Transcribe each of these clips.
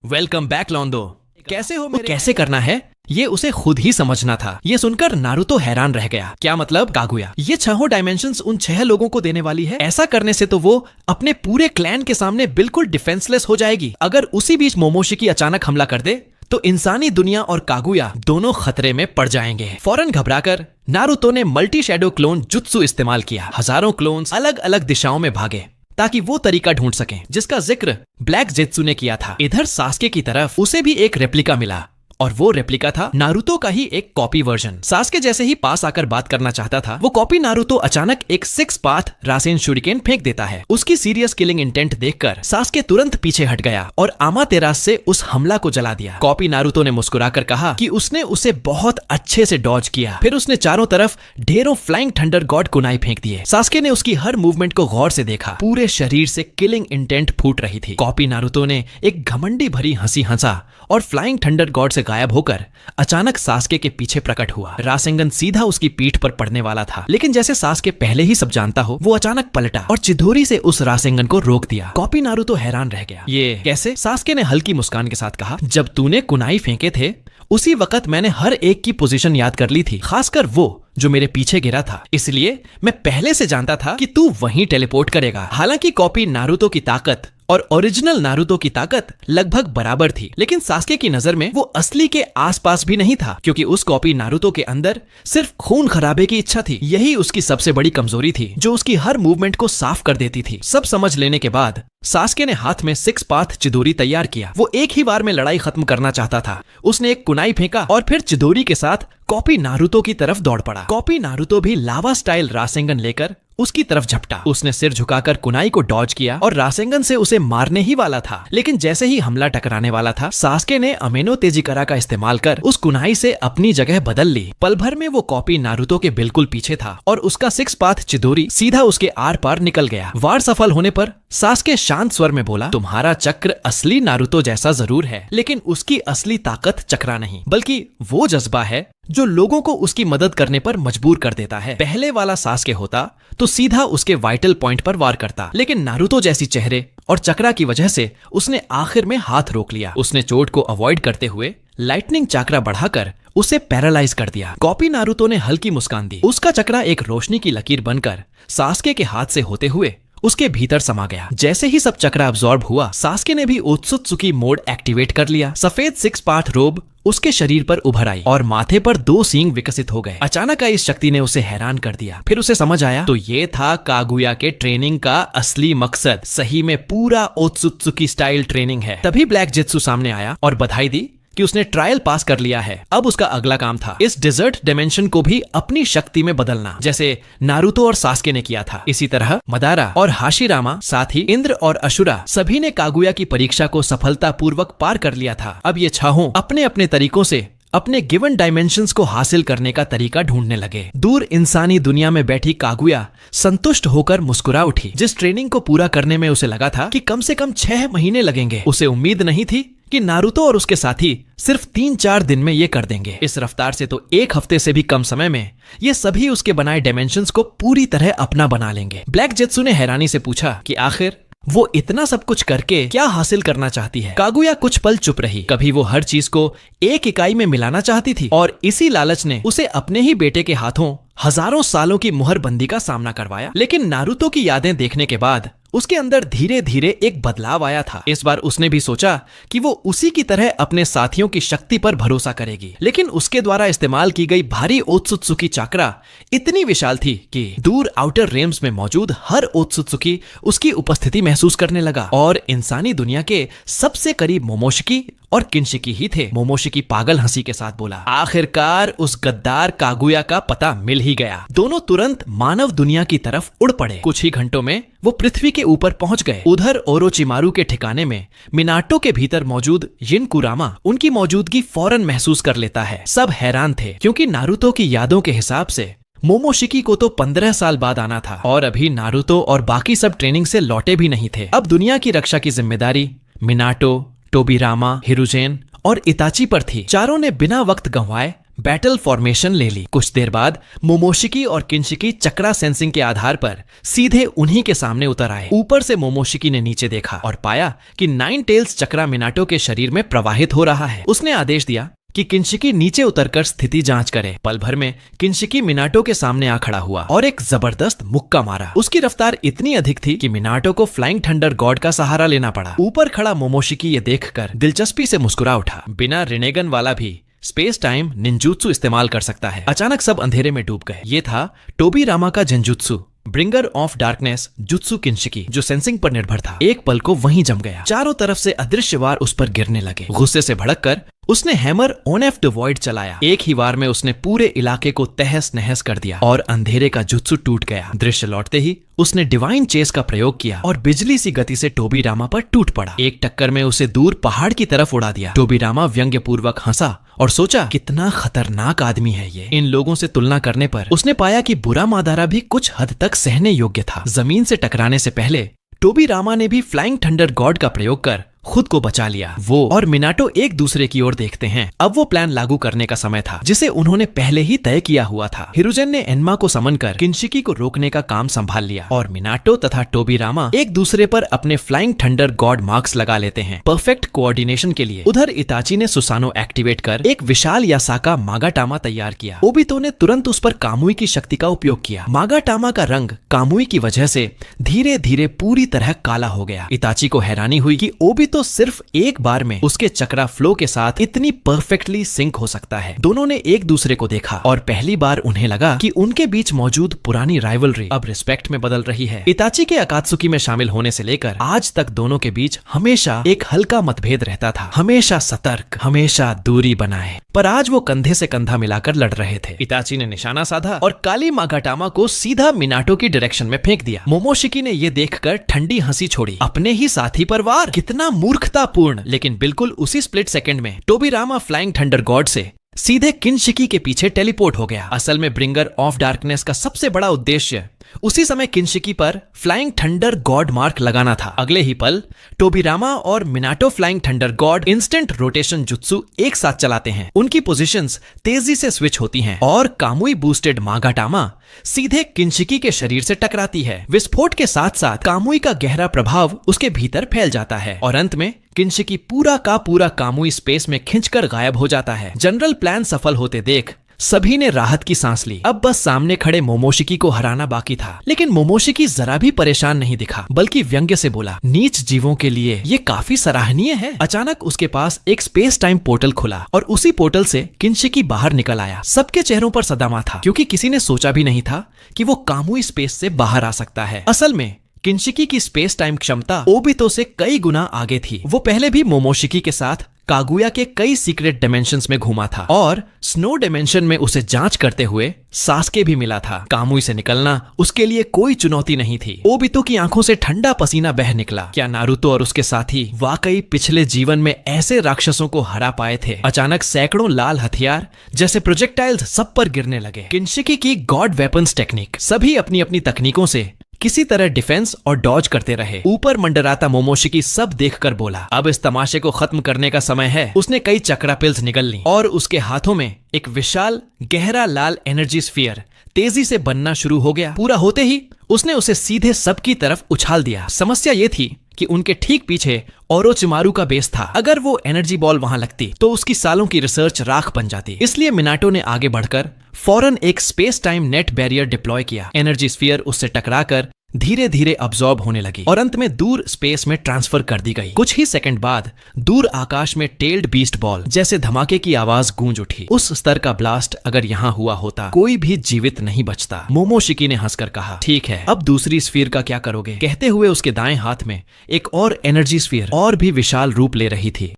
Welcome back लॉन्डो। कैसे हो मेरे? कैसे करना है ये उसे खुद ही समझना था। ये सुनकर नारुतो हैरान रह गया। क्या मतलब कागुया? ये छहों डायमेंशंस उन 6 लोगों को देने वाली है। ऐसा करने से तो वो अपने पूरे क्लैन के सामने बिल्कुल डिफेंसलेस हो जाएगी। अगर उसी बीच मोमोशिकी अचानक हमला कर दे तो इंसानी दुनिया और कागुया दोनों खतरे में पड़ जाएंगे। फौरन घबराकर नारुतो ने मल्टी शैडो क्लोन जुत्सु इस्तेमाल किया। हजारों क्लोन्स अलग अलग दिशाओं में भागे ताकि वो तरीका ढूंढ सकें जिसका जिक्र ब्लैक जेत्सु ने किया था। इधर सास्के की तरफ उसे भी एक रेप्लिका मिला और वो रेप्लिका था नारुतो का ही एक कॉपी वर्जन। सास्के जैसे ही पास आकर बात करना चाहता था, वो कॉपी नारुतो अचानक एक 6 पाथ रासेन शूरिकेन फेंक देता है। उसकी सीरियस किलिंग इंटेंट देखकर सास्के तुरंत पीछे हट गया और आमातेरास से उस हमला को जला दिया। कॉपी नारुतो ने मुस्कुराकर कहा कि उसने उसे बहुत अच्छे से डॉज किया। फिर उसने चारों तरफ ढेरों फ्लाइंग थंडर गॉड कुनाई फेंक दिए। सास्के ने उसकी हर मूवमेंट को गौर से देखा। पूरे शरीर से किलिंग इंटेंट फूट रही थी। कॉपी नारुतो ने एक घमंडी भरी हंसी हंसा और फ्लाइंग थंडर गॉड से गायब होकर अचानक सास्के के पीछे प्रकट हुआ। रासेंगन सीधा उसकी पीठ पर पड़ने वाला था, लेकिन जैसे सास्के पहले ही सब जानता हो, वो अचानक पलटा और चिदोरी से उस रासेंगन को रोक दिया। कॉपी नारुतो हैरान रह गया। ये कैसे? सास्के ने हल्की मुस्कान के साथ कहा, जब तूने कुनाई फेंके थे उसी वक्त मैंने हर एक की पोजीशन याद कर ली थी, खासकर वो जो मेरे पीछे गिरा था। इसलिए मैं पहले से जानता था कि तू वहीं टेलीपोर्ट करेगा। हालांकि कॉपी नारुतो की ताकत और ओरिजिनल नारुतो की ताकत लगभग बराबर थी, लेकिन सास्के की नजर में वो असली के आसपास भी नहीं था, क्योंकि उस कॉपी नारुतो के अंदर सिर्फ खून खराबे की इच्छा थी। यही उसकी सबसे बड़ी कमजोरी थी, जो उसकी हर मूवमेंट को साफ कर देती थी। सब समझ लेने के बाद सास्के ने हाथ में 6 पाथ चिदोरी तैयार किया। वो एक ही बार में लड़ाई खत्म करना चाहता था। उसने एक कुनाई फेंका और फिर चिदोरी के साथ कॉपी नारुतो की तरफ दौड़ पड़ा। कॉपी नारुतो भी लावा स्टाइल रासेंगन लेकर उसकी तरफ झपटा। उसने सिर झुकाकर कुनाई को डॉज किया और रासेंगन से उसे मारने ही वाला था, लेकिन जैसे ही हमला टकराने वाला था, सास्के ने अमेनो तेजिकारा का इस्तेमाल कर उस कुनाई से अपनी जगह बदल ली। पल भर में वो कॉपी नारुतो के बिल्कुल पीछे था और उसका 6 पाथ चिदोरी सीधा उसके आर पार निकल गया। वार सफल होने पर सास्के शांत स्वर में बोला, तुम्हारा चक्र असली नारुतो जैसा जरूर है, लेकिन उसकी असली ताकत चक्रा नहीं, बल्कि वो जज्बा है जो लोगों को उसकी मदद करने पर मजबूर कर देता है। पहले वाला सास्के होता तो सीधा उसके वाइटल पॉइंट पर वार करता, लेकिन नारुतो जैसी चेहरे और चक्रा की वजह से उसने आखिर में हाथ रोक लिया। उसने चोट को अवॉइड करते हुए लाइटनिंग चक्रा बढ़ाकर उसे पैरालाइज कर दिया। कॉपी नारुतो ने हल्की मुस्कान दी। उसका चक्रा एक रोशनी की लकीर बनकर सास्के के हाथ से होते हुए उसके भीतर समा गया। जैसे ही सब चक्रा अब्सॉर्ब हुआ, सास्के ने भी ओत्सुत्सुकी मोड एक्टिवेट कर लिया। सफेद 6 पाथ रोब उसके शरीर पर उभर आई और माथे पर 2 सींग विकसित हो गए। अचानक आई इस शक्ति ने उसे हैरान कर दिया। फिर उसे समझ आया, तो ये था कागुया के ट्रेनिंग का असली मकसद। सही में पूरा ओत्सुत्सुकी स्टाइल ट्रेनिंग है। तभी ब्लैक जेत्सु सामने आया और बधाई दी कि उसने ट्रायल पास कर लिया है। अब उसका अगला काम था इस डिजर्ट डायमेंशन को भी अपनी शक्ति में बदलना, जैसे नारुतो और सास्के ने किया था। इसी तरह मदारा और हाशिरामा, साथ ही इंद्र और अशुरा, सभी ने कागुया की परीक्षा को सफलतापूर्वक पार कर लिया था। अब ये छहों अपने अपने तरीकों से अपने गिवन डायमेंशंस को हासिल करने का तरीका ढूंढने लगे। दूर इंसानी दुनिया में बैठी कागुया संतुष्ट होकर मुस्कुरा उठी। जिस ट्रेनिंग को पूरा करने में उसे लगा था कि कम से कम 6 महीने लगेंगे, उसे उम्मीद नहीं थी कि नारुतो और उसके साथी सिर्फ 3-4 दिन में ये कर देंगे। इस रफ्तार से तो 1 हफ्ते से भी कम समय में ये सभी उसके बनाए डायमेंशंस को पूरी तरह अपना बना लेंगे। ब्लैक जेत्सु ने हैरानी से पूछा कि आखिर वो इतना सब कुछ करके क्या हासिल करना चाहती है। कागुया कुछ पल चुप रही। कभी वो हर चीज को एक इकाई में मिलाना चाहती थी और इसी लालच ने उसे अपने ही बेटे के हाथों हजारों सालों की मुहरबंदी का सामना करवाया। लेकिन नारुतो की यादें देखने के बाद उसके अंदर धीरे धीरे एक बदलाव आया था। इस बार उसने भी सोचा कि वो उसी की तरह अपने साथियों की शक्ति पर भरोसा करेगी, लेकिन उसके द्वारा इस्तेमाल की गई भारी ओत्सुत्सुकी चक्रा इतनी विशाल थी कि दूर आउटर रेम्स में मौजूद हर ओत्सुत्सुकी उसकी उपस्थिति महसूस करने लगा। और इंसानी दुनिया के सबसे करीब मोमोशिकी और किनशिकी ही थे। मोमोशिकी पागल हंसी के साथ बोला, आखिरकार उस गद्दार कागुया का पता मिल ही गया। दोनों तुरंत मानव दुनिया की तरफ उड़ पड़े। कुछ ही घंटों में वो पृथ्वी के ऊपर पहुंच गए। उधर ओरोचिमारू के ठिकाने में मिनाटो के भीतर मौजूद जिन कुरामा उनकी मौजूदगी फौरन महसूस कर लेता है। सब हैरान थे, क्योंकि नारुतो की यादों के हिसाब से मोमोशिकी को तो 15 साल बाद आना था और अभी नारुतो और बाकी सब ट्रेनिंग से लौटे भी नहीं थे। अब दुनिया की रक्षा की जिम्मेदारी मिनाटो, टोबिरामा, हिरुजेन और इताची पर थी। चारों ने बिना वक्त गंवाए बैटल फॉर्मेशन ले ली। कुछ देर बाद मोमोशिकी और किंशिकी चक्रा सेंसिंग के आधार पर सीधे उन्हीं के सामने उतर आए। ऊपर से मोमोशिकी ने नीचे देखा और पाया कि नाइन टेल्स चक्रा मिनाटो के शरीर में प्रवाहित हो रहा है। उसने आदेश दिया कि किंशिकी नीचे उतरकर स्थिति जांच करे। पल भर में किंशिकी मिनाटो के सामने आ खड़ा हुआ और एक जबरदस्त मुक्का मारा। उसकी रफ्तार इतनी अधिक थी कि मिनाटो को फ्लाइंग थंडर गॉड का सहारा लेना पड़ा। ऊपर खड़ा मोमोशिकी ये देखकर दिलचस्पी से मुस्कुरा उठा। बिना रिनेगन वाला भी स्पेस टाइम निंजुत्सु इस्तेमाल कर सकता है। अचानक सब अंधेरे में डूब गए। ये था टोबीरामा का जिंजुत्सु, ब्रिंगर ऑफ डार्कनेस जुत्सु किंशिकी, जो सेंसिंग पर निर्भर था। एक पल को वहीं जम गया। चारों तरफ से अदृश्य वार उस पर गिरने लगे। गुस्से से भड़ककर उसने hammer on F the void चलाया। एक ही वार में उसने पूरे इलाके को तहस नहस कर दिया और अंधेरे का जुत्सु टूट गया। दृश्य लौटते ही उसने डिवाइन चेस का प्रयोग किया और बिजली सी गति से टोबीरामा पर टूट पड़ा। एक टक्कर में उसे दूर पहाड़ की तरफ उड़ा दिया। टोबीरामा व्यंग्य पूर्वक हंसा और सोचा, कितना खतरनाक आदमी है ये। इन लोगों से तुलना करने पर उसने पाया कि बुरा मादारा भी कुछ हद तक सहने योग्य था। जमीन से टकराने से पहले टोबीरामा ने भी फ्लाइंग थंडर गॉड का प्रयोग कर खुद को बचा लिया। वो और मिनाटो एक दूसरे की ओर देखते हैं। अब वो प्लान लागू करने का समय था जिसे उन्होंने पहले ही तय किया हुआ था। हिरुजेन ने एन्मा को समन कर किंशिकी को रोकने का काम संभाल लिया और मिनाटो तथा टोबीरामा एक दूसरे पर अपने फ्लाइंग थंडर गॉड मार्क्स लगा लेते हैं परफेक्ट कोऑर्डिनेशन के लिए। उधर इताची ने सुसानो एक्टिवेट कर एक विशाल यासाका मागाटामा तैयार किया। ओबितो ने तुरंत उस पर कामुई की शक्ति का उपयोग किया। मागाटामा का रंग कामुई की वजह से धीरे धीरे पूरी तरह काला हो गया। इताची को हैरानी हुई कि ओबितो तो सिर्फ एक बार में उसके चक्रा फ्लो के साथ इतनी परफेक्टली सिंक हो सकता है। दोनों ने एक दूसरे को देखा और पहली बार उन्हें लगा कि उनके बीच मौजूद पुरानी राइवलरी अब रिस्पेक्ट में बदल रही है। इताची के अकात्सुकी में शामिल होने से लेकर आज तक दोनों के बीच हमेशा एक हल्का मतभेद रहता था। हमेशा सतर्क, हमेशा दूरी बनाए, पर आज वो कंधे से कंधा मिलाकर लड़ रहे थे। इताची ने निशाना साधा और काली मागाटामा को सीधा मिनाटो की डायरेक्शन में फेंक दिया। मोमोशिकी ने ये देखकर ठंडी हंसी छोड़ी। अपने ही साथी पर वार, कितना मूर्खतापूर्ण। लेकिन बिल्कुल उसी स्प्लिट सेकंड में टोबीरामा फ्लाइंग थंडर गॉड से सीधे किंशिकी के पीछे टेलीपोर्ट हो गया। असल में ब्रिंगर ऑफ डार्कनेस का सबसे बड़ा उद्देश्य उसी समय किंशिकी पर फ्लाइंग थंडर गॉड मार्क लगाना था। अगले ही पल टोबीरामा और Minato flying thunder God instant rotation jutsu एक साथ चलाते हैं। उनकी पोजीशंस तेजी से स्विच होती हैं और कामुई बूस्टेड मागाटामा सीधे किंशिकी के शरीर से टकराती है। विस्फोट के साथ साथ कामुई का गहरा प्रभाव उसके भीतर फैल जाता है और अंत में किंशिकी पूरा का पूरा कामुई स्पेस में खिंचकर गायब हो जाता है। जनरल प्लान सफल होते देख सभी ने राहत की सांस ली। अब बस सामने खड़े मोमोशिकी को हराना बाकी था। लेकिन मोमोशिकी जरा भी परेशान नहीं दिखा, बल्कि व्यंग्य से बोला, नीच जीवों के लिए ये काफी सराहनीय है। अचानक उसके पास एक स्पेस टाइम पोर्टल खुला और उसी पोर्टल से किंशिकी बाहर निकल आया। सबके चेहरों पर सदमा था, क्योंकि किसी ने सोचा भी नहीं था कि वो कामुई स्पेस से बाहर आ सकता है। असल में किंशिकी की स्पेस टाइम क्षमता ओबितो से कई गुना आगे थी। वो पहले भी मोमोशिकी के साथ कागुया के कई सीक्रेट डायमेंशंस में घूमा था और स्नो डायमेंशन में उसे जांच करते हुए सास्के भी मिला था। कामुई से निकलना उसके लिए कोई चुनौती नहीं थी। ओबितो की आंखों से ठंडा पसीना बह निकला। क्या नारुतो और उसके साथी वाकई पिछले जीवन में ऐसे राक्षसों को हरा पाए थे? अचानक सैकड़ों लाल हथियार जैसे प्रोजेक्टाइल्स सब पर गिरने लगे। किंशिकी की गॉड वेपन्स टेक्निक, सभी अपनी अपनी तकनीकों से किसी तरह डिफेंस और डॉज करते रहे। ऊपर मंडराता मोमोशिकी सब देखकर बोला, अब इस तमाशे को खत्म करने का समय है। उसने कई चक्रा पिल्स निगल ली और उसके हाथों में एक विशाल गहरा लाल एनर्जी स्फीयर तेजी से बनना शुरू हो गया। पूरा होते ही उसने उसे सीधे सबकी तरफ उछाल दिया। समस्या ये थी कि उनके ठीक पीछे ओरोचिमारू का बेस था। अगर वो एनर्जी बॉल वहां लगती तो उसकी सालों की रिसर्च राख बन जाती। इसलिए मिनाटो ने आगे बढ़कर फौरन एक space time net barrier deploy किया। एनर्जी स्फीयर उससे टकराकर धीरे धीरे अब्सॉर्ब होने लगी और अंत में दूर स्पेस में ट्रांसफर कर दी गई। कुछ ही सेकंड बाद दूर आकाश में टेल्ड बीस्ट बॉल जैसे धमाके की आवाज गूंज उठी। उस स्तर का ब्लास्ट अगर यहाँ हुआ होता कोई भी जीवित नहीं बचता। मोमोशिकी ने हंसकर कहा, ठीक है, अब दूसरी स्फीयर का क्या करोगे? कहते हुए उसके दाएं हाथ में एक और एनर्जी स्फीयर और भी विशाल रूप ले रही थी।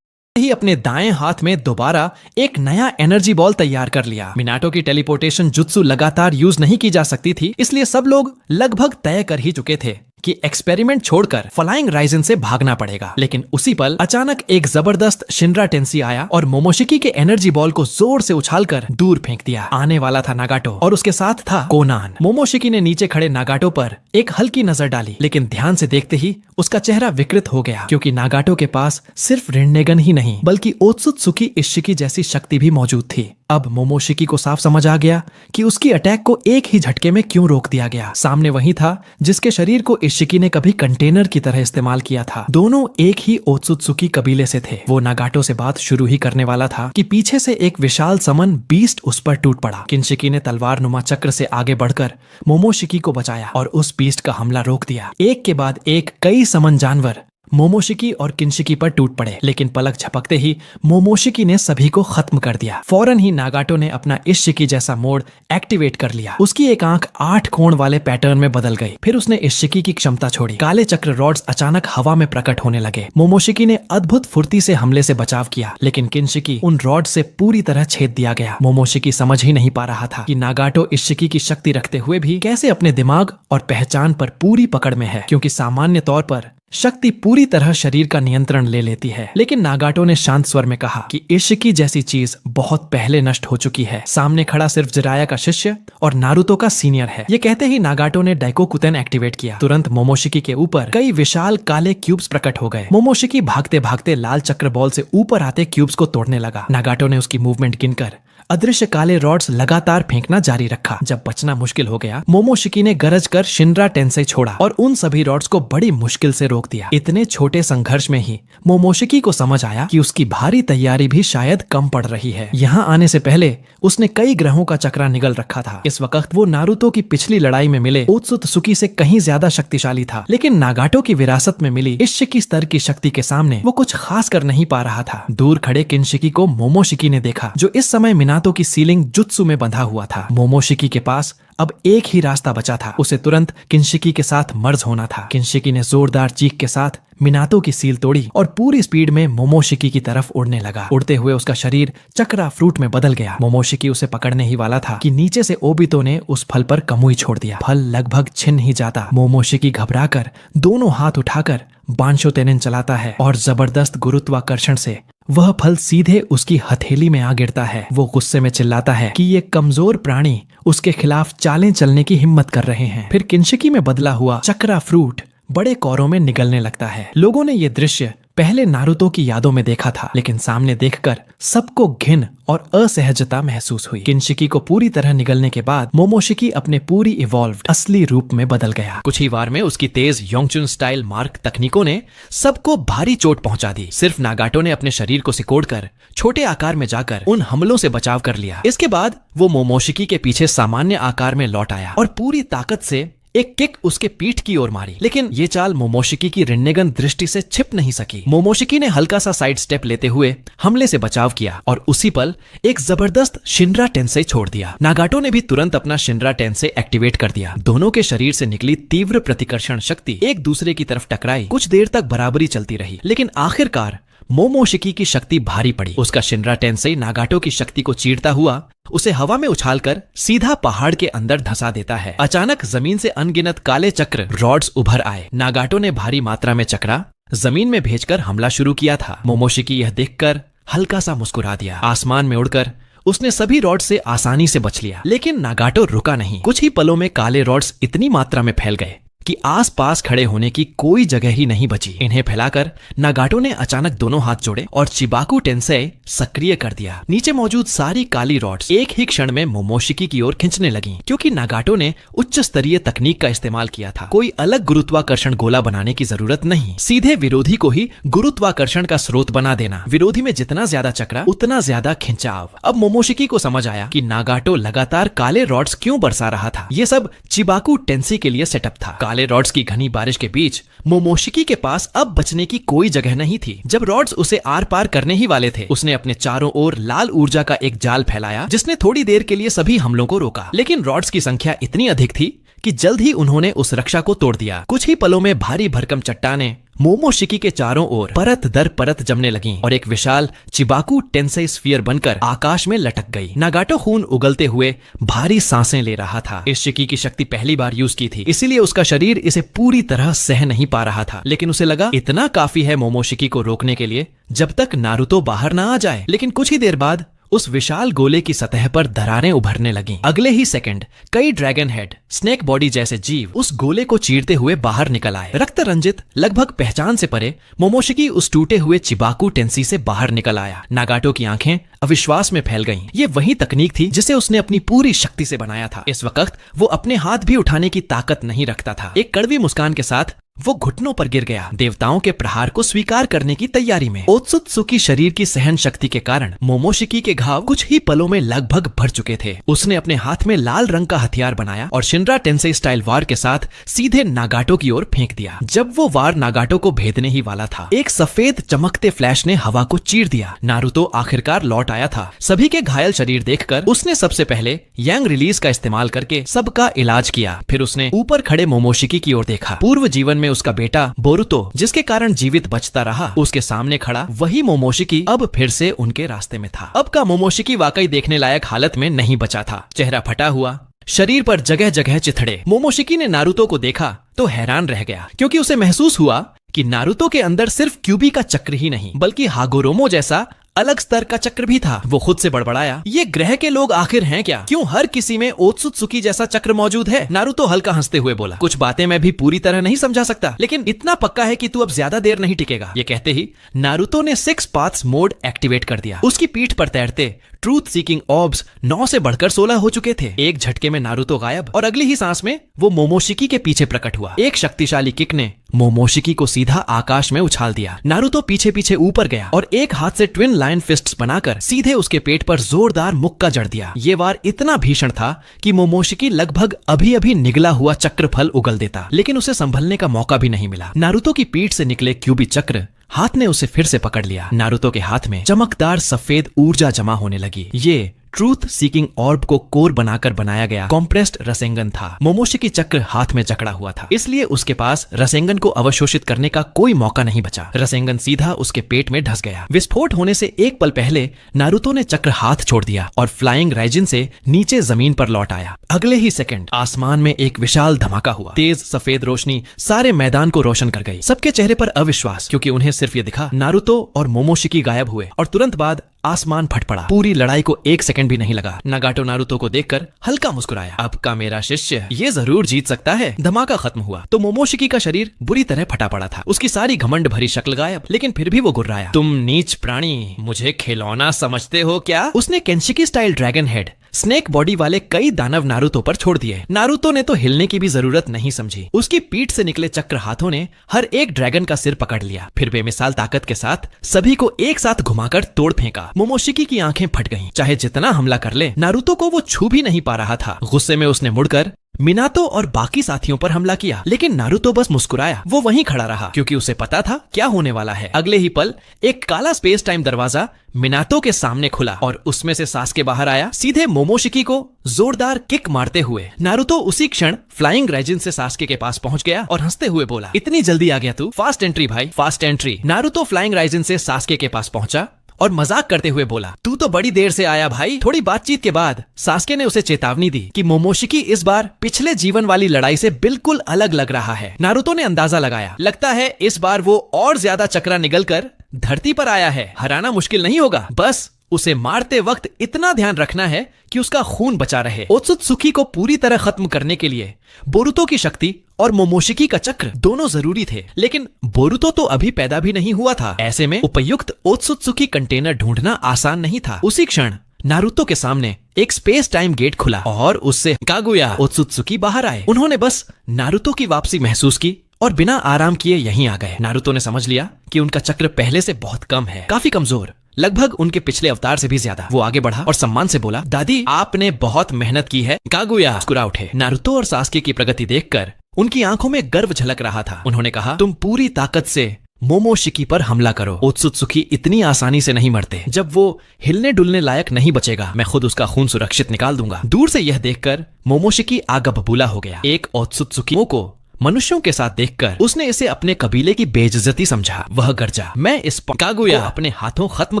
ही अपने दाएं हाथ में दोबारा एक नया एनर्जी बॉल तैयार कर लिया। मिनाटो की टेलीपोर्टेशन जुत्सु लगातार यूज नहीं की जा सकती थी, इसलिए सब लोग लगभग तय कर ही चुके थे कि एक्सपेरिमेंट छोड़कर फ्लाइंग राइजन से भागना पड़ेगा। लेकिन उसी पल अचानक एक जबरदस्त शिनरा टेंसी आया और मोमोशिकी के एनर्जी बॉल को जोर से उछालकर दूर फेंक दिया। आने वाला था नागाटो और उसके साथ था कोनान। मोमोशिकी ने नीचे खड़े नागाटो पर एक हल्की नजर डाली, लेकिन ध्यान से देखते ही उसका चेहरा विकृत हो गया, क्योंकि नागाटो के पास सिर्फ रिन्नेगन ही नहीं बल्कि ओत्सुत्सुकी इशिकी जैसी शक्ति भी मौजूद थी। अब मोमोशिकी को साफ समझ आ गया कि उसकी अटैक को एक ही झटके में क्यों रोक दिया गया। सामने वही था जिसके शरीर को इशिकी ने कभी कंटेनर की तरह इस्तेमाल किया था। दोनों एक ही ओत्सुत्सुकी कबीले से थे। वो नागाटो से बात शुरू ही करने वाला था कि पीछे से एक विशाल समन बीस्ट उस पर टूट पड़ा। किनशिकी ने तलवार नुमा चक्र से आगे बढ़कर मोमोशिकी को बचाया और उस बीस्ट का हमला रोक दिया। एक के बाद एक कई समन जानवर मोमोशिकी और किनशिकी पर टूट पड़े, लेकिन पलक झपकते ही मोमोशिकी ने सभी को खत्म कर दिया। फौरन ही नागाटो ने अपना इशिकी जैसा मोड एक्टिवेट कर लिया। उसकी एक आंख 8 कोण वाले पैटर्न में बदल गई। फिर उसने इशिकी की क्षमता छोड़ी। काले चक्र रॉड्स अचानक हवा में प्रकट होने लगे। मोमोशिकी ने अद्भुत फुर्ती से हमले से बचाव किया, लेकिन किनशिकी उन रॉड से पूरी तरह छेद दिया गया। मोमोशिकी समझ ही नहीं पा रहा था कि नागाटो इशिकी की शक्ति रखते हुए भी कैसे अपने दिमाग और पहचान पर पूरी पकड़ में है, क्योंकि सामान्य तौर पर शक्ति पूरी तरह शरीर का नियंत्रण ले लेती है। लेकिन नागाटो ने शांत स्वर में कहा कि इशिकी जैसी चीज बहुत पहले नष्ट हो चुकी है। सामने खड़ा सिर्फ जिराया का शिष्य और नारुतो का सीनियर है। ये कहते ही नागाटो ने डाइकोकुतेन एक्टिवेट किया। तुरंत मोमोशिकी के ऊपर कई विशाल काले क्यूब्स प्रकट हो गए। मोमोशिकी भागते भागते लाल चक्र बॉल से ऊपर आते क्यूब्स को तोड़ने लगा। नागाटो ने उसकी मूवमेंट गिनकर अदृश्य काले रॉड्स लगातार फेंकना जारी रखा। जब बचना मुश्किल हो गया, मोमोशिकी ने गरज कर शिनरा टेंसेई छोड़ा और उन सभी रॉड्स को बड़ी मुश्किल से रोक दिया। इतने छोटे संघर्ष में ही मोमोशिकी को समझ आया कि उसकी भारी तैयारी भी शायद कम पड़ रही है। यहाँ आने से पहले उसने कई ग्रहों का चक्रा निगल रखा था। इस वक्त वो नारुतो की पिछली लड़ाई में मिले ओत्सुत्सुकी से कहीं ज्यादा शक्तिशाली था, लेकिन नागाटो की विरासत में मिली इशिकी स्तर की शक्ति के सामने वो कुछ खास कर नहीं पा रहा था। दूर खड़े किनशिकी को मोमोशिकी ने देखा, जो इस समय मिनातो की सीलिंग जुत्सु में बंधा हुआ था। मोमोशिकी के पास अब एक ही रास्ता बचा था, उसे तुरंत किनशिकी के साथ मर्ज होना था। किनशिकी ने जोरदार चीख के साथ मिनातो की सील तोड़ी और पूरी स्पीड में मोमोशिकी की तरफ उड़ने लगा। उड़ते हुए उसका शरीर चक्रा फ्रूट में बदल गया। मोमोशिकी उसे पकड़ने ही वाला था कि नीचे से ओबितो ने उस फल पर कमुई छोड़ दिया। फल लगभग छिन ही जाता। मोमोशिकी घबराकर दोनों हाथ उठाकर बांशो तेनेन चलाता है और जबरदस्त गुरुत्वाकर्षण से वह फल सीधे उसकी हथेली में आ गिरता है। वो गुस्से में चिल्लाता है कि ये कमजोर प्राणी उसके खिलाफ चालें चलने की हिम्मत कर रहे हैं। फिर किनशिकी में बदला हुआ चक्रा फ्रूट बड़े कौरों में निगलने लगता है। लोगों ने ये दृश्य पहले नारुतो की यादों में देखा था, लेकिन सामने देखकर सबको घिन और असहजता महसूस हुई। किनशिकी को पूरी तरह निगलने के बाद मोमोशिकी अपने पूरी इवॉल्व्ड असली रूप में बदल गया। कुछ ही वार में उसकी तेज योंगचुन स्टाइल मार्क तकनीकों ने सबको भारी चोट पहुंचा दी। सिर्फ नागाटो ने अपने शरीर को सिकोड़कर छोटे आकार में जाकर उन हमलों से बचाव कर लिया। इसके बाद वो मोमोशिकी के पीछे सामान्य आकार में लौट आया और पूरी ताकत से एक किक उसके पीठ की ओर मारी, लेकिन ये चाल मोमोशिकी की रिन्नेगन दृष्टि से छिप नहीं सकी। मोमोशिकी ने हल्का सा साइड स्टेप लेते हुए हमले से बचाव किया और उसी पल एक जबरदस्त शिनरा टेंसेई छोड़ दिया। नागाटो ने भी तुरंत अपना शिनरा टेंसेई एक्टिवेट कर दिया। दोनों के शरीर से निकली तीव्र प्रतिकर्षण शक्ति एक दूसरे की तरफ टकराई। कुछ देर तक बराबरी चलती रही, लेकिन आखिरकार मोमोशिकी की शक्ति भारी पड़ी। उसका शिनरा टेंसेई नागाटो की शक्ति को चीरता हुआ उसे हवा में उछालकर सीधा पहाड़ के अंदर धंसा देता है। अचानक जमीन से अनगिनत काले चक्र रॉड्स उभर आए। नागाटो ने भारी मात्रा में चक्रा जमीन में भेजकर हमला शुरू किया था। मोमोशिकी यह देखकर हल्का सा मुस्कुरा दिया। आसमान में उड़कर उसने सभी रॉड्स से आसानी से बच लिया, लेकिन नागाटो रुका नहीं। कुछ ही पलों में काले रॉड्स इतनी मात्रा में फैल गए कि आसपास खड़े होने की कोई जगह ही नहीं बची। इन्हें फैलाकर नागाटो ने अचानक दोनों हाथ जोड़े और चिबाकू टेंसेई सक्रिय कर दिया। नीचे मौजूद सारी काली रॉड्स एक ही क्षण में मोमोशिकी की ओर खींचने लगीं, क्योंकि नागाटो ने उच्च स्तरीय तकनीक का इस्तेमाल किया था। कोई अलग गुरुत्वाकर्षण गोला बनाने की जरूरत नहीं, सीधे विरोधी को ही गुरुत्वाकर्षण का स्रोत बना देना। विरोधी में जितना ज्यादा चक्रा उतना ज्यादा खिंचाव। अब मोमोशिकी को समझ आया कि नागाटो लगातार काले रॉड्स क्यों बरसा रहा था। ये सब चिबाकू टेंसेई के लिए सेटअप था। काले रॉड्स की घनी बारिश के बीच मोमोशिकी के पास अब बचने की कोई जगह नहीं थी। जब रॉड्स उसे आर पार करने ही वाले थे, उसने अपने चारों ओर लाल ऊर्जा का एक जाल फैलाया, जिसने थोड़ी देर के लिए सभी हमलों को रोका। लेकिन रॉड्स की संख्या इतनी अधिक थी कि जल्द ही उन्होंने उस रक्षा को तोड़ दिया। कुछ ही पलों में भारी भरकम चट्टानें मोमोशिकी के चारों ओर परत दर परत जमने लगीं और एक विशाल चिबाकू टेंसेई स्फीयर बनकर आकाश में लटक गई। नागाटो खून उगलते हुए भारी सांसें ले रहा था। इशिकी की शक्ति पहली बार यूज की थी, इसीलिए उसका शरीर इसे पूरी तरह सह नहीं पा रहा था, लेकिन उसे लगा इतना काफी है मोमोशिकी को रोकने के लिए जब तक नारुतो बाहर ना आ जाए। लेकिन कुछ ही देर बाद उस विशाल गोले की सतह पर दरारें उभरने लगीं। अगले ही सेकंड कई ड्रैगन हेड, स्नेक बॉडी जैसे जीव उस गोले को चीरते हुए बाहर निकल आए। रक्त रंजित, लगभग पहचान से परे, मोमोशिकी उस टूटे हुए चिबाकू टेंसी से बाहर निकल आया। नागाटो की आंखें अविश्वास में फैल गईं। ये वही तकनीक थी जिसे उसने अपनी पूरी शक्ति से बनाया था। इस वक्त वो अपने हाथ भी उठाने की ताकत नहीं रखता था। एक कड़वी मुस्कान के साथ वो घुटनों पर गिर गया, देवताओं के प्रहार को स्वीकार करने की तैयारी में। ओत्सुत्सुकी शरीर की सहन शक्ति के कारण मोमोशिकी के घाव कुछ ही पलों में लगभग भर चुके थे। उसने अपने हाथ में लाल रंग का हथियार बनाया और शिनरा टेंसेई स्टाइल वार के साथ सीधे नागाटो की ओर फेंक दिया। जब वो वार नागाटो को भेदने ही वाला था, एक सफेद चमकते फ्लैश ने हवा को चीर दिया। नारुतो आखिरकार लौट आया था। सभी के घायल शरीर देखकर उसने सबसे पहले यांग रिलीज का इस्तेमाल करके सबका इलाज किया। फिर उसने ऊपर खड़े मोमोशिकी की ओर देखा। पूर्व जीवन में उसका बेटा बोरुतो, जिसके कारण जीवित बचता रहा, उसके सामने खड़ा वही मोमोशिकी अब फिर से उनके रास्ते में था। अब का मोमोशिकी वाकई देखने लायक हालत में नहीं बचा था। चेहरा फटा हुआ, शरीर पर जगह जगह चिथड़े। मोमोशिकी ने नारुतो को देखा तो हैरान रह गया, क्योंकि उसे महसूस हुआ कि नारुतो के अंदर सिर्फ क्यूबी का चक्र ही नहीं बल्कि हागोरोमो जैसा अलग स्तर का चक्र भी था। वो खुद से बड़बड़ाया, ये ग्रह के लोग आखिर हैं क्या? क्यों हर किसी में ओत्सुत्सुकी जैसा चक्र मौजूद है? नारुतो हल्का हंसते हुए बोला, कुछ बातें मैं भी पूरी तरह नहीं समझा सकता, लेकिन इतना पक्का है कि तू अब ज्यादा देर नहीं टिकेगा। ये कहते ही नारुतो ने 6 पाथ्स मोड एक्टिवेट कर दिया। उसकी पीठ पर तैरते ट्रूथ सीकिंग ऑर्ब्स 9 से बढ़कर 16 हो चुके थे। एक झटके में नारुतो गायब और अगली ही सांस में वो मोमोशिकी के पीछे प्रकट हुआ। एक शक्तिशाली किक ने मोमोशिकी को सीधा आकाश में उछाल दिया। नारुतो पीछे पीछे ऊपर गया और एक हाथ से ट्विन लायन फिस्ट्स बनाकर सीधे उसके पेट पर जोरदार मुक्का जड़ दिया। ये वार इतना भीषण था कि मोमोशिकी लगभग अभी अभी निगला हुआ चक्रफल उगल देता, लेकिन उसे संभलने का मौका भी नहीं मिला। नारुतो की पीठ से निकले क्यूबी चक्र हाथ ने उसे फिर से पकड़ लिया। नारुतो के हाथ में चमकदार सफेद ऊर्जा जमा होने लगी। ये ट्रूथ सीकिंग ऑर्ब को कोर बनाकर बनाया गया कॉम्प्रेस्ड रसेंगन था। मोमोशिकी चक्र हाथ में जकड़ा हुआ था, इसलिए उसके पास रसेंगन को अवशोषित करने का कोई मौका नहीं बचा। रसेंगन सीधा उसके पेट में ढस गया। विस्फोट होने से एक पल पहले नारुतो ने चक्र हाथ छोड़ दिया और फ्लाइंग राइजिन से नीचे जमीन पर लौट आया। अगले ही सेकंड आसमान में एक विशाल धमाका हुआ। तेज सफेद रोशनी सारे मैदान को रोशन कर गई। सबके चेहरे पर अविश्वास, क्योंकि उन्हें सिर्फ ये दिखा नारुतो और मोमोशिकी गायब हुए और तुरंत बाद आसमान फट पड़ा। पूरी लड़ाई को एक सेकंड भी नहीं लगा। नागाटो नारुतो को देखकर हल्का मुस्कुराया। अब का मेरा शिष्य ये जरूर जीत सकता है। धमाका खत्म हुआ तो मोमोशिकी का शरीर बुरी तरह फटा पड़ा था। उसकी सारी घमंड भरी शक्ल गायब, लेकिन फिर भी वो गुर्राया, तुम नीच प्राणी, मुझे खिलौना समझते हो क्या? उसने केंशिकी style dragon head, snake body वाले कई दानव नारुतो पर छोड़ दिए। नारुतो ने तो हिलने की भी जरूरत नहीं समझी। उसकी पीठ से निकले चक्र हाथों ने हर एक ड्रैगन का सिर पकड़ लिया, फिर बेमिसाल ताकत के साथ सभी को एक साथ घुमाकर तोड़ फेंका। मोमोशिकी की आंखें फट गईं। चाहे जितना हमला कर ले, नारुतो को वो छू भी नहीं पा रहा था। गुस्से में उसने मुड़कर मिनातो और बाकी साथियों पर हमला किया, लेकिन नारुतो बस मुस्कुराया। वो वहीं खड़ा रहा, क्योंकि उसे पता था क्या होने वाला है। अगले ही पल एक काला स्पेस टाइम दरवाजा मिनातो के सामने खुला और उसमें से सास्के बाहर आया, सीधे मोमोशिकी को जोरदार किक मारते हुए। नारुतो उसी क्षण फ्लाइंग राइजिन से सास्के के पास पहुंच गया और हंसते हुए बोला, इतनी जल्दी आ गया तू? फास्ट एंट्री भाई, फास्ट एंट्री। नारुतो फ्लाइंग राइजिन से सास्के के पास पहुंचा और मजाक करते हुए बोला, तू तो बड़ी देर से आया भाई। थोड़ी बातचीत के बाद सास्के ने उसे चेतावनी दी कि मोमोशिकी इस बार पिछले जीवन वाली लड़ाई से बिल्कुल अलग लग रहा है। नारुतो ने अंदाजा लगाया, लगता है इस बार वो और ज्यादा चक्रा निगलकर धरती पर आया है। हराना मुश्किल नहीं होगा, बस उसे मारते वक्त इतना ध्यान रखना है कि उसका खून बचा रहे। ओत्सुत्सुकी को पूरी तरह खत्म करने के लिए बोरुतो की शक्ति और मोमोशिकी का चक्र दोनों जरूरी थे, लेकिन बोरुतो तो अभी पैदा भी नहीं हुआ था। ऐसे में उपयुक्त ओत्सुत्सुकी कंटेनर ढूंढना आसान नहीं था। उसी क्षण नारुतो के सामने एक स्पेस टाइम गेट खुला और उससे कागुया ओत्सुत्सुकी बाहर आए। उन्होंने बस नारुतो की वापसी महसूस की और बिना आराम किए यहीं आ गए। नारुतो ने समझ लिया कि उनका चक्र पहले से बहुत कम है, काफी कमजोर, लगभग उनके पिछले अवतार से भी ज्यादा। वो आगे बढ़ा और सम्मान से बोला, दादी आपने बहुत मेहनत की है। कागुया मुस्कुरा उठे। नारुतो और सास्के की प्रगति देखकर उनकी आंखों में गर्व झलक रहा था। उन्होंने कहा, तुम पूरी ताकत से मोमोशिकी पर हमला करो। ओत्सुत्सुकी इतनी आसानी से नहीं मरते। जब वो हिलने डुलने लायक नहीं बचेगा, मैं खुद उसका खून सुरक्षित निकाल दूंगा। दूर से यह देखकर मोमोशिकी आगा बबूला हो गया। एक ओत्सुत्सुकी को मनुष्यों के साथ देखकर उसने इसे अपने कबीले की बेइज्जती समझा। वह गरजा, मैं इस कागुया को अपने हाथों खत्म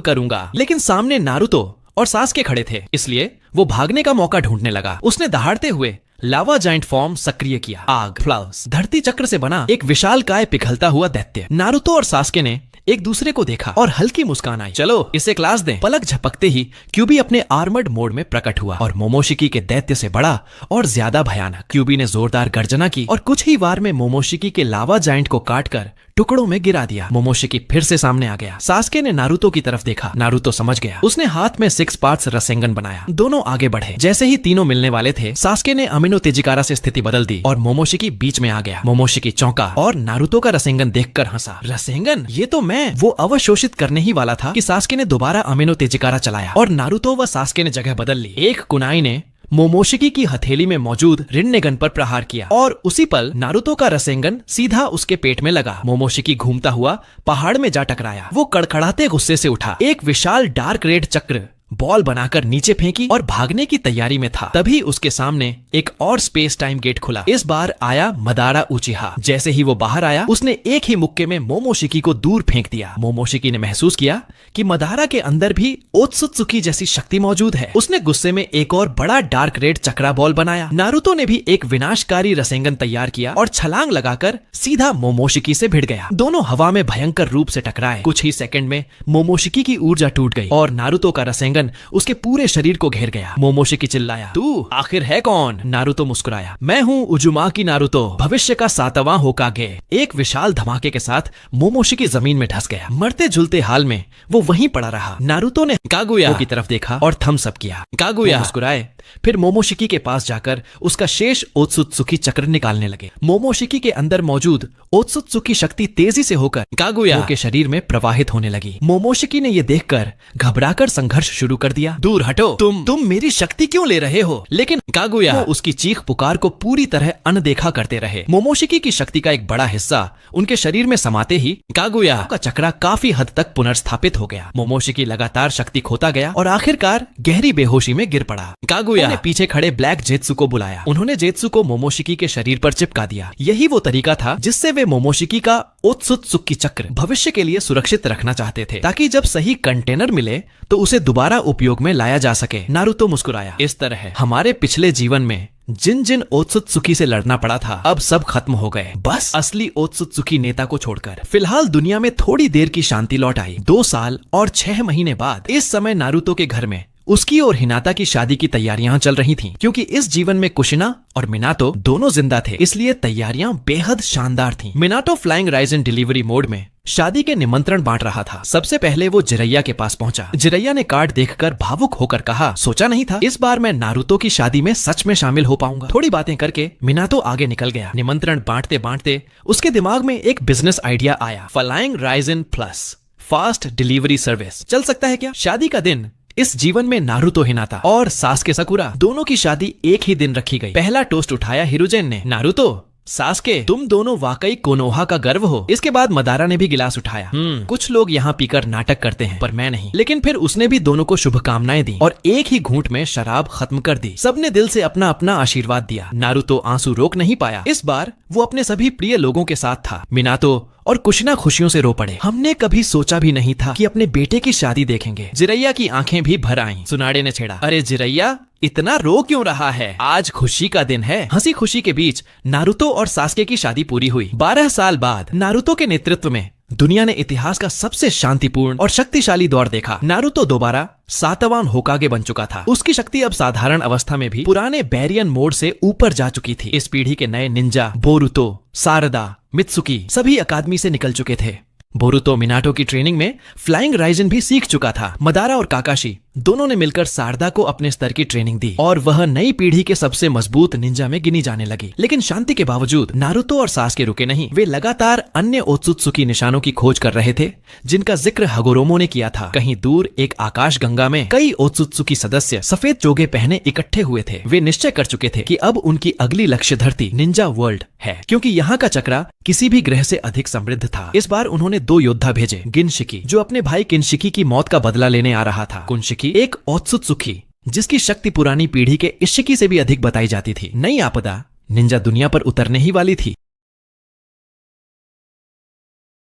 करूंगा। लेकिन सामने नारुतो और सास्के खड़े थे, इसलिए वो भागने का मौका ढूंढने लगा। उसने दहाड़ते हुए लावा जाइंट फॉर्म सक्रिय किया। आग, फ्लावर्स, धरती चक्र से बना एक विशाल काय पिघलता हुआ दैत्य। नारुतो और सास्के ने एक दूसरे को देखा और हल्की मुस्कान आई। चलो इसे क्लास दें। पलक झपकते ही क्यूबी अपने आर्मर्ड मोड में प्रकट हुआ और मोमोशिकी के दैत्य से बड़ा और ज्यादा भयानक। क्यूबी ने जोरदार गर्जना की और कुछ ही वार में मोमोशिकी के लावा जायंट को काटकर टुकड़ों में गिरा दिया। मोमोशिकी फिर से सामने आ गया। सास्के ने नारुतो की तरफ देखा। नारुतो समझ गया। उसने हाथ में 6 पार्ट्स रसेंगन बनाया। दोनों आगे बढ़े। जैसे ही तीनों मिलने वाले थे, सास्के ने अमिनो तेजिकारा से स्थिति बदल दी और मोमोशिकी बीच में आ गया। मोमोशिकी चौंका और नारुतो का रसेंगन देखकर हंसा। रसेंगन? ये तो मैं। वो अवशोषित करने ही वाला था कि सास्के ने दोबारा अमिनो तेजिकारा चलाया और नारुतो व सास्के ने जगह बदल ली। एक कुनाई ने मोमोशिकी की हथेली में मौजूद रिन्नेगन पर प्रहार किया और उसी पल नारुतो का रसेंगन सीधा उसके पेट में लगा। मोमोशिकी घूमता हुआ पहाड़ में जा टकराया। वो कड़कड़ाते गुस्से से उठा, एक विशाल डार्क रेड चक्र बॉल बनाकर नीचे फेंकी और भागने की तैयारी में था। तभी उसके सामने एक और स्पेस टाइम गेट खुला। इस बार आया मदारा उचिहा। जैसे ही वो बाहर आया, उसने एक ही मुक्के में मोमोशिकी को दूर फेंक दिया। मोमोशिकी ने महसूस किया कि मदारा के अंदर भी ओत्सुत्सुकी जैसी शक्ति मौजूद है। उसने गुस्से में एक और बड़ा डार्क रेड चक्रा बॉल बनाया। नारुतो ने भी एक विनाशकारी रसेंगन तैयार किया और छलांग लगाकर सीधा मोमोशिकी से भिड़ गया। दोनों हवा में भयंकर रूप से टकराए। कुछ ही सेकंड में मोमोशिकी की ऊर्जा टूट गई और नारुतो का रसेंगन उसके पूरे शरीर को घेर गया। मोमोशिकी चिल्लाया, तू आखिर है कौन? नारुतो मुस्कुराया, मैं हूँ उजुमाकी नारुतो, भविष्य का 7वां होकागे। एक विशाल धमाके के साथ मोमोशिकी जमीन में धंस गया। मरते झुलते हाल में वो वहीं पड़ा रहा। नारुतो ने कागुया की तरफ देखा और थम्स अप किया। कागुया मुस्कुराए, फिर मोमोशिकी के पास जाकर उसका शेष ओत्सुत्सुकी चक्र निकालने लगे। मोमोशिकी के अंदर मौजूद ओत्सुत्सुकी शक्ति तेजी से होकर कागुया के शरीर में प्रवाहित होने लगी। मोमोशिकी ने यह देखकर घबराकर संघर्ष शुरू कर दिया। दूर हटो, तुम मेरी शक्ति क्यों ले रहे हो? लेकिन कागुया उसकी चीख पुकार को पूरी तरह अनदेखा करते रहे। मोमोशिकी की शक्ति का एक बड़ा हिस्सा उनके शरीर में समाते ही कागुया का चक्रा काफी हद तक पुनर्स्थापित हो गया। मोमोशिकी लगातार शक्ति खोता गया और आखिरकार गहरी बेहोशी में गिर पड़ा। कागुया ने पीछे खड़े ब्लैक जेत्सु को बुलाया। उन्होंने जेत्सु को मोमोशिकी के शरीर पर चिपका दिया। यही वो तरीका था जिससे वे मोमोशिकी का ओत्सुत्सुकी चक्र भविष्य के लिए सुरक्षित रखना चाहते थे, ताकि जब सही कंटेनर मिले तो उसे दोबारा उपयोग में लाया जा सके। नारुतो मुस्कुराया, इस तरह हमारे पिछले जीवन में जिन जिन ओत्सुत्सुकी से लड़ना पड़ा था, अब सब खत्म हो गए, बस असली ओत्सुत्सुकी नेता को छोड़कर। फिलहाल दुनिया में थोड़ी देर की शांति लौट आई। 2 साल और 6 महीने बाद इस समय नारुतो के घर में उसकी और हिनाता की शादी की तैयारियां चल रही थीं, क्योंकि इस जीवन में कुशिना और मिनातो दोनों जिंदा थे, इसलिए तैयारियां बेहद शानदार थीं। Minato flying Ryzen delivery mode में शादी के निमंत्रण बांट रहा था। सबसे पहले वो जिरैया के पास पहुंचा। जिरैया ने कार्ड देखकर भावुक होकर कहा, सोचा नहीं था इस बार मैं नारुतो की शादी में सच में शामिल हो पाऊंगा। थोड़ी बातें करके मिनातो आगे निकल गया। निमंत्रण बांटते बांटते उसके दिमाग में एक बिजनेस आइडिया आया। Flying Ryzen plus fast delivery service चल सकता है क्या? शादी का दिन इस जीवन में नारुतो हिनाता और सास्के साकुरा दोनों की शादी एक ही दिन रखी गई। पहला टोस्ट उठाया हिरुजेन ने। नारुतो, सास्के, तुम दोनों वाकई कोनोहा का गर्व हो। इसके बाद मदारा ने भी गिलास उठाया। कुछ लोग यहाँ पीकर नाटक करते हैं, पर मैं नहीं। लेकिन फिर उसने भी दोनों को शुभकामनाएं दी और एक ही घूंट में शराब खत्म कर दी। सबने दिल से अपना अपना आशीर्वाद दिया। नारुतो आंसू रोक नहीं पाया। इस बार वो अपने सभी प्रिय लोगों के साथ था। मिनातो और कुशिना खुशियों से रो पड़े। हमने कभी सोचा भी नहीं था कि अपने बेटे की शादी देखेंगे। जिरैया की आंखें भी भर आईं। सुनाड़े ने छेड़ा, अरे जिरैया, इतना रो क्यों रहा है? आज खुशी का दिन है। हंसी खुशी के बीच नारुतो और सास्के की शादी पूरी हुई। 12 साल बाद नारुतो के नेतृत्व में दुनिया ने इतिहास का सबसे शांतिपूर्ण और शक्तिशाली दौर देखा। नारुतो दोबारा 7वां होकागे बन चुका था। उसकी शक्ति अब साधारण अवस्था में भी पुराने बैरियन मोड से ऊपर जा चुकी थी। इस पीढ़ी के नए निंजा बोरुतो, सारदा, मित्सुकी सभी अकादमी से निकल चुके थे। बोरुतो मिनाटो की ट्रेनिंग में फ्लाइंग राइजन भी सीख चुका था। मदारा और काकाशी दोनों ने मिलकर सारदा को अपने स्तर की ट्रेनिंग दी और वह नई पीढ़ी के सबसे मजबूत निंजा में गिनी जाने लगी। लेकिन शांति के बावजूद नारुतो और सास्के रुके नहीं। वे लगातार अन्य ओत्सुत्सुकी निशानों की खोज कर रहे थे, जिनका जिक्र हगोरोमो ने किया था। कहीं दूर एक आकाश गंगा में कई ओत्सुत्सुकी सदस्य सफेद चोगे पहने इकट्ठे हुए थे। वे निश्चय कर चुके थे कि अब उनकी अगली लक्ष्य धरती निंजा वर्ल्ड है, क्योंकि यहाँ का चक्रा किसी भी ग्रह से अधिक समृद्ध था। इस बार उन्होंने 2 योद्धा भेजे। गिनशिकी, जो अपने भाई किनशिकी की मौत का बदला लेने आ रहा था। कुनशिकी, एक ओत्सुत्सुकी जिसकी शक्ति पुरानी पीढ़ी के इशिकी से भी अधिक बताई जाती थी। नई आपदा निंजा दुनिया पर उतरने ही वाली थी।